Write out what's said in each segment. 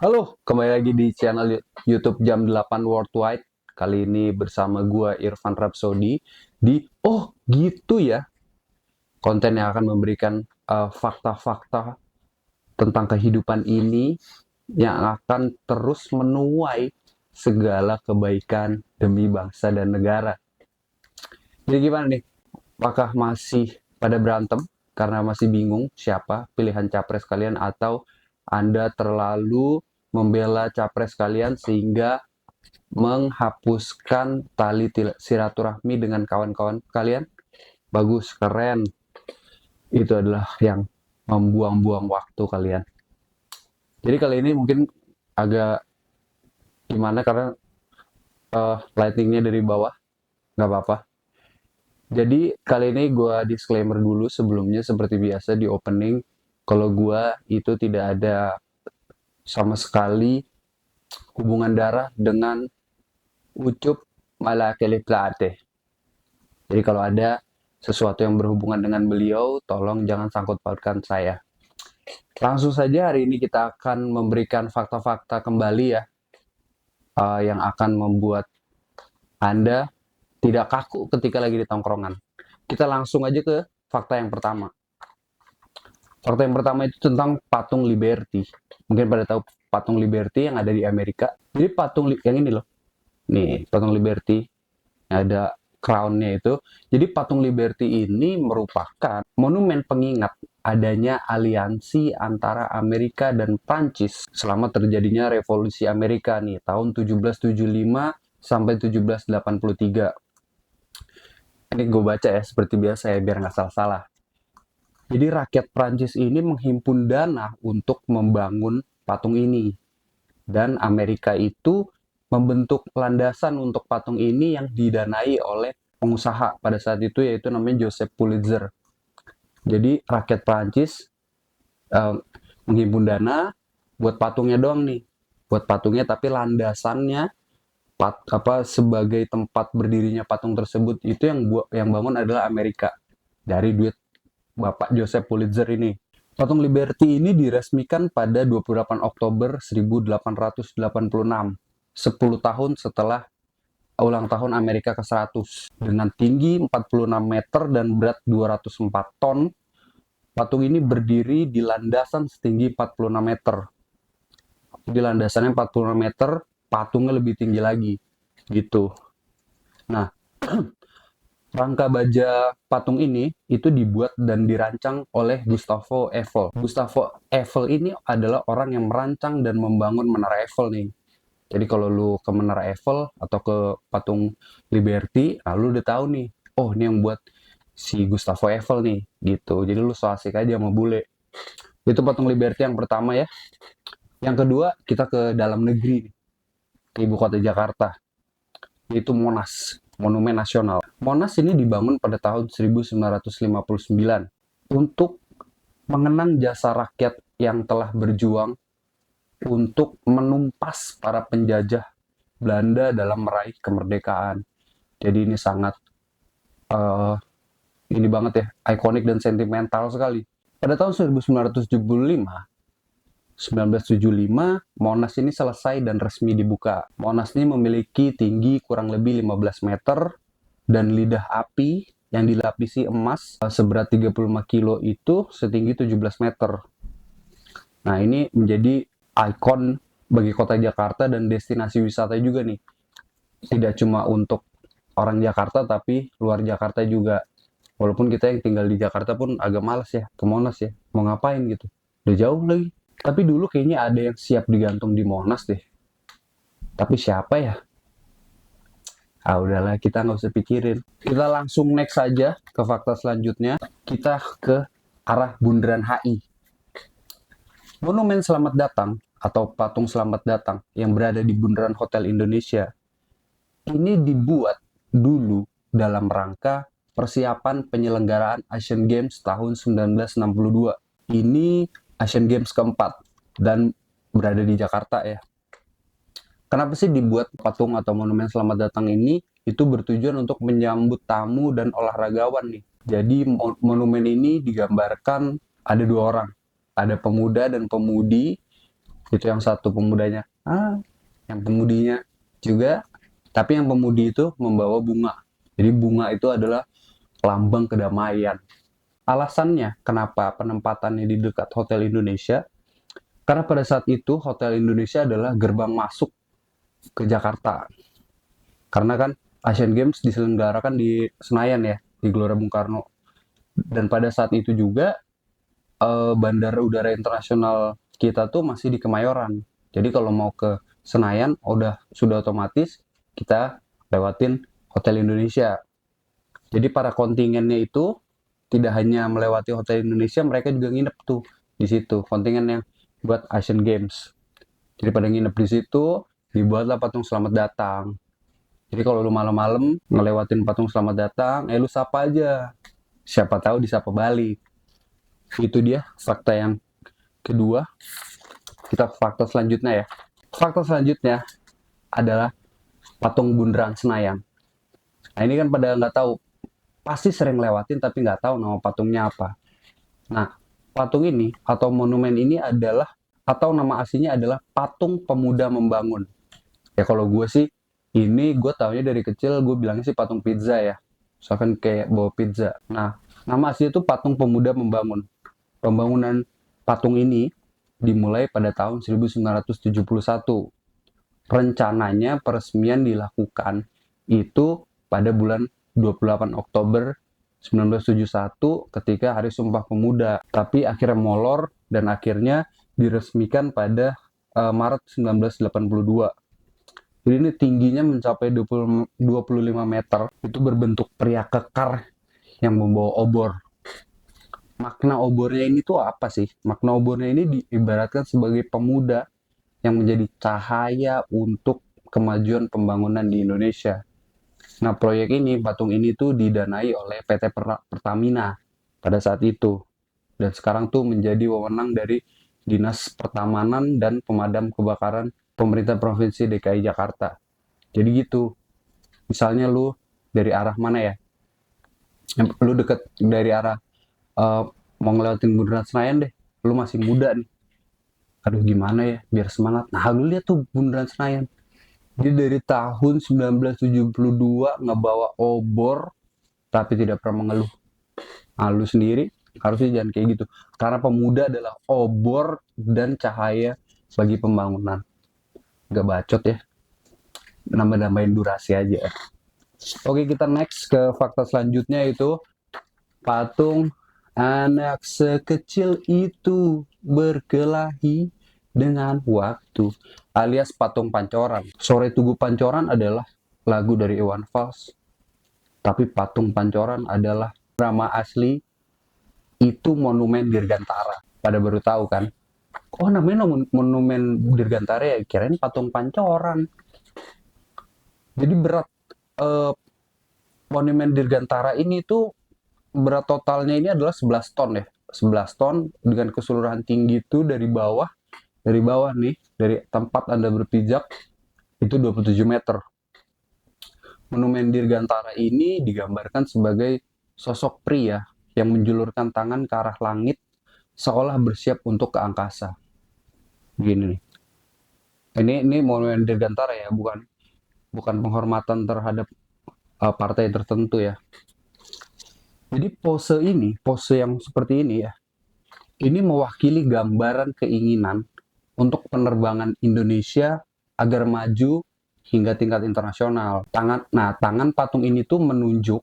Halo, kembali lagi di channel YouTube Jam 8 Worldwide. Kali ini bersama gua Irfan Rapsodi di Oh Gitu Ya, konten yang akan memberikan fakta-fakta tentang kehidupan ini yang akan terus menuai segala kebaikan demi bangsa dan negara. Jadi gimana nih? Apakah masih pada berantem karena masih bingung siapa pilihan capres kalian, atau Anda terlalu membela capres kalian sehingga menghapuskan tali silaturahmi dengan kawan-kawan kalian? Bagus, keren. Itu adalah yang membuang-buang waktu kalian. Jadi kali ini mungkin agak gimana karena lightingnya dari bawah, nggak apa-apa. Jadi kali ini gue disclaimer dulu sebelumnya, seperti biasa di opening, kalau gue itu tidak ada sama sekali hubungan darah dengan Ucup Malakeli Plate. Jadi kalau ada sesuatu yang berhubungan dengan beliau, tolong jangan sangkut pautkan saya. Langsung saja hari ini kita akan memberikan fakta-fakta kembali ya, yang akan membuat Anda tidak kaku ketika lagi di tongkrongan. Kita langsung aja ke fakta yang pertama. Fakta yang pertama itu tentang patung Liberty. Mungkin pada tahu patung Liberty yang ada di Amerika. Jadi patung yang ini loh. Nih, patung Liberty yang ada crown-nya itu. Jadi patung Liberty ini merupakan monumen pengingat adanya aliansi antara Amerika dan Prancis selama terjadinya revolusi Amerika nih tahun 1775 sampai 1783. Ini gue baca ya seperti biasa ya biar nggak salah-salah. Jadi rakyat Prancis ini menghimpun dana untuk membangun patung ini. Dan Amerika itu membentuk landasan untuk patung ini yang didanai oleh pengusaha pada saat itu, yaitu namanya Joseph Pulitzer. Jadi rakyat Prancis eh, menghimpun dana buat patungnya doang nih. Buat patungnya, tapi landasannya sebagai tempat berdirinya patung tersebut itu yang bangun adalah Amerika dari duit Bapak Joseph Pulitzer ini. Patung Liberty ini diresmikan pada 28 Oktober 1886, 10 tahun setelah ulang tahun Amerika ke-100. Dengan tinggi 46 meter dan berat 204 ton, patung ini berdiri di landasan setinggi 46 meter. Di landasannya 46 meter, patungnya lebih tinggi lagi. Gitu. Nah, rangka baja patung ini itu dibuat dan dirancang oleh Gustavo Eiffel. Gustavo Eiffel ini adalah orang yang merancang dan membangun Menara Eiffel nih. Jadi kalau lu ke Menara Eiffel atau ke patung Liberty, nah lu udah tahu nih, oh ini yang buat si Gustavo Eiffel nih, gitu. Jadi lu so asik aja sama bule. Itu patung Liberty yang pertama ya. Yang kedua, kita ke dalam negeri, ke ibu kota Jakarta, yaitu Monas, Monumen Nasional. Monas ini dibangun pada tahun 1959 untuk mengenang jasa rakyat yang telah berjuang untuk menumpas para penjajah Belanda dalam meraih kemerdekaan. Jadi ini sangat uh, ini banget ya, ikonik dan sentimental sekali. Pada tahun 1975, Monas ini selesai dan resmi dibuka. Monas ini memiliki tinggi kurang lebih 15 meter dan lidah api yang dilapisi emas seberat 35 kilo itu setinggi 17 meter. Nah, ini menjadi ikon bagi kota Jakarta dan destinasi wisata juga nih. Tidak cuma untuk orang Jakarta, tapi luar Jakarta juga. Walaupun kita yang tinggal di Jakarta pun agak males ya ke Monas ya. Mau ngapain gitu. Udah jauh lagi. Tapi dulu kayaknya ada yang siap digantung di Monas deh. Tapi siapa ya? Ah udahlah, kita nggak usah pikirin. Kita langsung next saja ke fakta selanjutnya. Kita ke arah Bundaran HI. Monumen Selamat Datang atau patung Selamat Datang yang berada di Bundaran Hotel Indonesia ini dibuat dulu dalam rangka persiapan penyelenggaraan Asian Games tahun 1962. Ini Asian Games keempat dan berada di Jakarta ya. Kenapa sih dibuat patung atau monumen Selamat Datang ini? Itu bertujuan untuk menyambut tamu dan olahragawan nih. Jadi monumen ini digambarkan ada dua orang. Ada pemuda dan pemudi Itu yang satu pemudanya. Yang pemudinya juga, tapi yang pemudi itu membawa bunga. Jadi bunga itu adalah lambang kedamaian. Alasannya kenapa penempatannya di dekat Hotel Indonesia? Karena pada saat itu Hotel Indonesia adalah gerbang masuk ke Jakarta. Karena kan Asian Games diselenggarakan di Senayan ya, di Gelora Bung Karno. Dan pada saat itu juga bandara udara internasional kita tuh masih di Kemayoran. Jadi kalau mau ke Senayan sudah otomatis kita lewatin Hotel Indonesia. Jadi para kontingennya itu tidak hanya melewati Hotel Indonesia, mereka juga nginep tuh di situ. Kontingen yang buat Asian Games. Jadi pada nginep di situ, dibuatlah patung selamat datang. Jadi kalau lu malam-malam ngelewatin patung selamat datang, lu sapa aja. Siapa tahu disapa balik. Itu dia fakta yang kedua. Kita ke fakta selanjutnya ya. Fakta selanjutnya adalah patung Bundaran Senayan. Nah ini kan pada nggak tahu, pasti sering lewatin tapi nggak tahu nama patungnya apa. Nah patung ini atau monumen ini adalah, atau nama aslinya adalah Patung Pemuda Membangun. Ya kalau gue sih, ini gue taunya dari kecil, gue bilangnya sih patung pizza ya. Misalkan kayak bawa pizza. Nah nama asli itu Patung Pemuda Membangun. Pembangunan patung ini dimulai pada tahun 1971. Rencananya peresmian dilakukan itu pada bulan 28 Oktober 1971 ketika Hari Sumpah Pemuda. Tapi akhirnya molor dan akhirnya diresmikan pada Maret 1982. Jadi ini tingginya mencapai 25 meter. Itu berbentuk pria kekar yang membawa obor. Makna obornya ini tuh apa sih? Makna obornya ini diibaratkan sebagai pemuda yang menjadi cahaya untuk kemajuan pembangunan di Indonesia. Nah, proyek ini, patung ini tuh didanai oleh PT Pertamina pada saat itu. Dan sekarang tuh menjadi wewenang dari Dinas Pertamanan dan Pemadam Kebakaran Pemerintah Provinsi DKI Jakarta. Jadi gitu. Misalnya lu dari arah mana ya? Lu deket dari arah mau ngelewatin Bundaran Senayan deh. Lu masih muda nih. Aduh gimana ya biar semangat. Nah lu lihat tuh Bundaran Senayan. Jadi dari tahun 1972 ngebawa obor tapi tidak pernah mengeluh. Nah, lu sendiri harusnya jangan kayak gitu. Karena pemuda adalah obor dan cahaya bagi pembangunan. Gak bacot ya. Nambah-nambahin durasi aja. Oke, kita next ke fakta selanjutnya, itu patung anak sekecil itu berkelahi dengan waktu, alias patung Pancoran. Sore Tugu Pancoran adalah lagu dari Iwan Fals, tapi patung Pancoran adalah drama asli, itu monumen Dirgantara. Pada baru tahu kan? Oh namanya monumen Dirgantara ya, kirain patung Pancoran. Jadi berat monumen Dirgantara ini tuh, berat totalnya ini adalah 11 ton ya. 11 ton dengan keseluruhan tinggi itu dari bawah nih, dari tempat Anda berpijak itu 27 meter. Monumen Dirgantara ini digambarkan sebagai sosok pria yang menjulurkan tangan ke arah langit seolah bersiap untuk ke angkasa. Gini nih. Ini monumen Dirgantara ya, bukan penghormatan terhadap partai tertentu ya. Jadi pose yang seperti ini ya, ini mewakili gambaran keinginan untuk penerbangan Indonesia agar maju hingga tingkat internasional. Tangan patung ini tuh menunjuk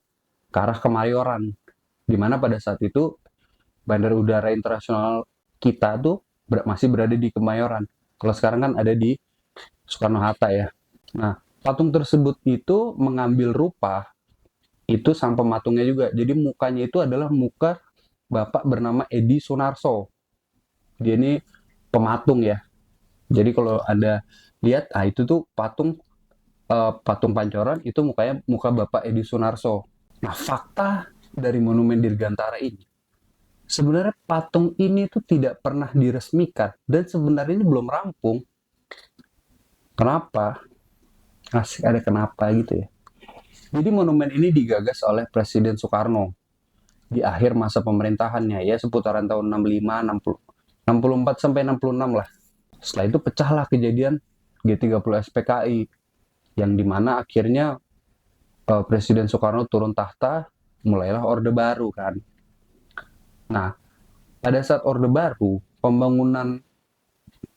ke arah Kemayoran, di mana pada saat itu Bandara Udara Internasional kita tuh masih berada di Kemayoran. Kalau sekarang kan ada di Soekarno-Hatta ya. Nah, patung tersebut itu mengambil rupa itu sang pematungnya juga. Jadi mukanya itu adalah muka bapak bernama Edi Sunarso. Dia ini pematung ya. Jadi kalau Anda lihat, itu tuh patung Pancoran, itu mukanya muka bapak Edi Sunarso. Nah, fakta dari monumen Dirgantara ini, sebenarnya patung ini tuh tidak pernah diresmikan dan sebenarnya ini belum rampung. Kenapa? Asik ada kenapa gitu ya. Jadi monumen ini digagas oleh Presiden Soekarno di akhir masa pemerintahannya ya, seputaran tahun 65, 60, 64 sampai 66 lah. Setelah itu pecahlah kejadian G30 SPKI, yang dimana akhirnya Presiden Soekarno turun tahta, mulailah Orde Baru kan. Nah, pada saat Orde Baru, pembangunan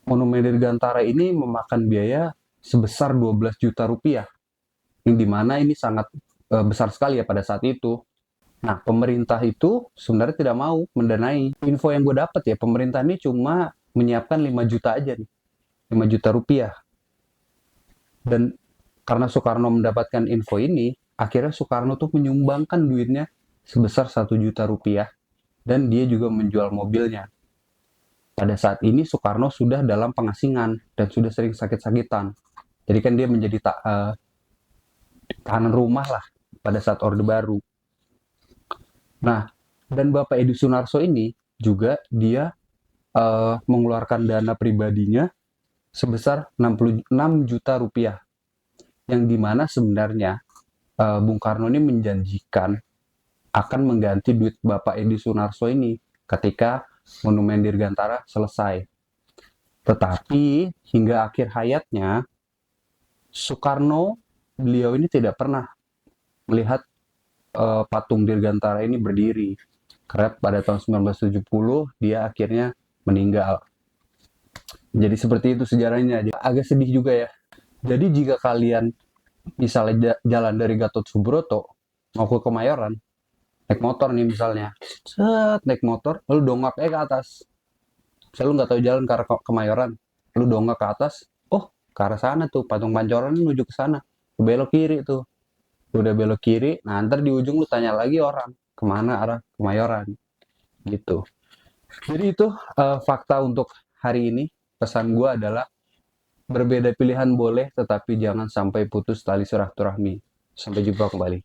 Monumen Dirgantara ini memakan biaya sebesar 12 juta rupiah, yang dimana ini sangat besar sekali ya pada saat itu. Nah, pemerintah itu sebenarnya tidak mau mendanai. Info yang gue dapat ya, pemerintah ini cuma menyiapkan 5 juta aja nih, 5 juta rupiah. Dan karena Soekarno mendapatkan info ini, akhirnya Soekarno tuh menyumbangkan duitnya sebesar 1 juta rupiah, dan dia juga menjual mobilnya. Pada saat ini Soekarno sudah dalam pengasingan dan sudah sering sakit-sakitan. Jadi kan dia menjadi tahanan rumah lah pada saat Orde Baru. Nah, dan Bapak Edi Sunarso ini juga dia mengeluarkan dana pribadinya sebesar 66 juta rupiah, yang dimana sebenarnya Bung Karno ini menjanjikan akan mengganti duit Bapak Edi Sunarso ini ketika Monumen Dirgantara selesai. Tetapi hingga akhir hayatnya, Soekarno, beliau ini tidak pernah melihat patung Dirgantara ini berdiri. Karena pada tahun 1970 dia akhirnya meninggal. Jadi seperti itu sejarahnya. Agak sedih juga ya. Jadi jika kalian misalnya jalan dari Gatot Subroto mau ke Kemayoran, naik motor nih misalnya, naik motor, lalu dongak ke atas. Misalnya lu nggak tahu jalan ke arah Kemayoran, lu dongak ke atas, oh ke arah sana tuh, patung Pancoran menuju ke sana, lu belok kiri tuh, udah belok kiri, nah ntar di ujung lu tanya lagi orang, kemana arah Kemayoran, gitu. Jadi itu fakta untuk hari ini. Pesan gue adalah, berbeda pilihan boleh, tetapi jangan sampai putus tali silaturahmi. Sampai jumpa kembali.